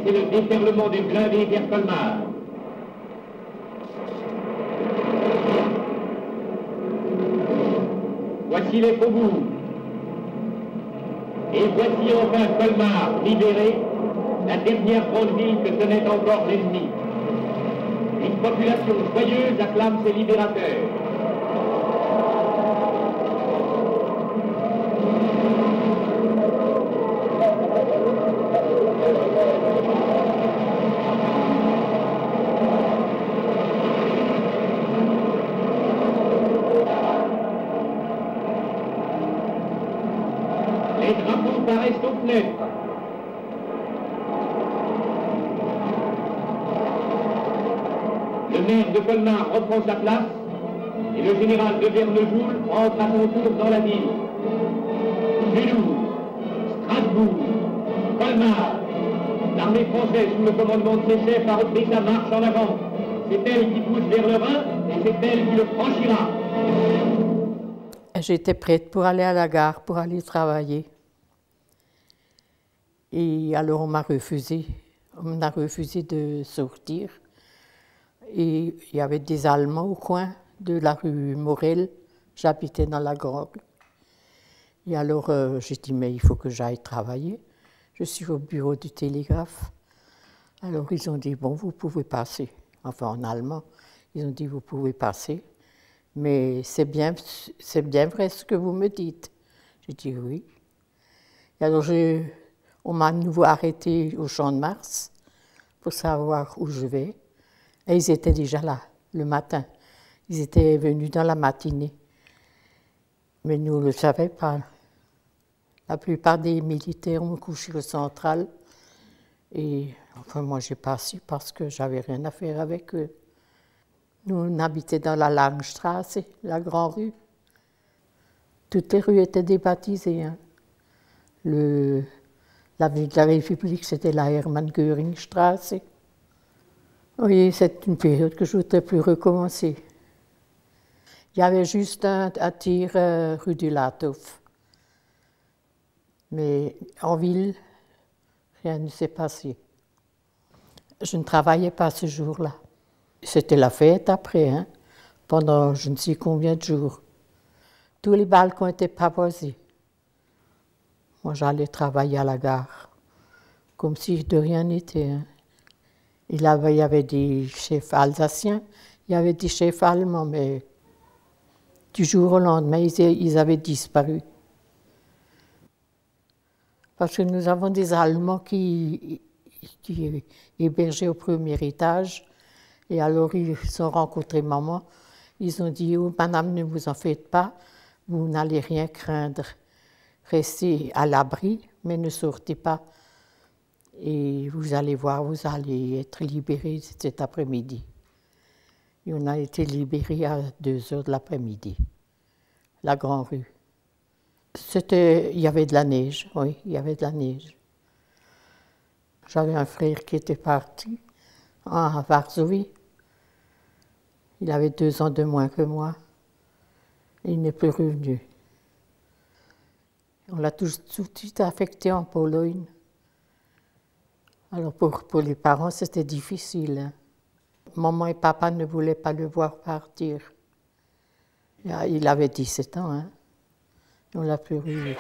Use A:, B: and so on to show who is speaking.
A: c'est le déferlement des blindés vers Colmar. Voici les faubourgs. Et voici enfin Colmar, libéré, la dernière grande ville que tenait encore l'ennemi. Une population joyeuse acclame ses libérateurs. Les drapeaux paraissent aux fenêtres. Le maire de Colmar reprend sa place et le général de Vernejoul entre à son tour dans la ville. Mulhouse, Strasbourg, Colmar. L'armée française sous le commandement de ses chefs a repris sa marche en avant. C'est elle qui pousse vers le Rhin et c'est elle qui le franchira.
B: J'étais prête pour aller à la gare, pour aller travailler. Et alors on m'a refusé de sortir. Et il y avait des Allemands au coin de la rue Morel. J'habitais dans la grande rue. Et alors j'ai dit, mais il faut que j'aille travailler. Je suis au bureau du télégraphe. Alors ils ont dit, bon, vous pouvez passer. Enfin en allemand, ils ont dit, vous pouvez passer. Mais c'est bien vrai ce que vous me dites. J'ai dit oui. Et alors on m'a à nouveau arrêté au Champ de Mars pour savoir où je vais. Et ils étaient déjà là, le matin. Ils étaient venus dans la matinée. Mais nous ne le savions pas. La plupart des militaires ont couché au central. Et enfin, moi, j'ai pas su parce que j'avais rien à faire avec eux. Nous, on habitait dans la Langstrasse, la grande rue. Toutes les rues étaient débaptisées. Hein. L'avenue de la République, c'était la Hermann-Göring-Strasse. Oui, c'est une période que je ne voudrais plus recommencer. Il y avait juste un tir rue du Lathof. Mais en ville, rien ne s'est passé. Je ne travaillais pas ce jour-là. C'était la fête après, hein, pendant je ne sais combien de jours. Tous les balcons étaient pavoisés. Moi, j'allais travailler à la gare, comme si de rien n'était. Hein. Il y avait des chefs alsaciens, il y avait des chefs allemands, mais du jour au lendemain, ils avaient disparu. Parce que nous avons des Allemands qui hébergeaient au premier étage. Et alors, ils ont rencontré maman. Ils ont dit, oh, madame, ne vous en faites pas, vous n'allez rien craindre. Restez à l'abri, mais ne sortez pas. Et vous allez voir, vous allez être libérés cet après-midi. Et on a été libérés à 2h de l'après-midi, la grande rue. Il y avait de la neige, oui, il y avait de la neige. J'avais un frère qui était parti à Varsovie. Il avait 2 ans de moins que moi. Il n'est plus revenu. On l'a tout de suite affecté en Pologne. Alors pour les parents, c'était difficile. Hein. Maman et papa ne voulaient pas le voir partir. Il avait 17 ans. Hein. On l'a plus revu.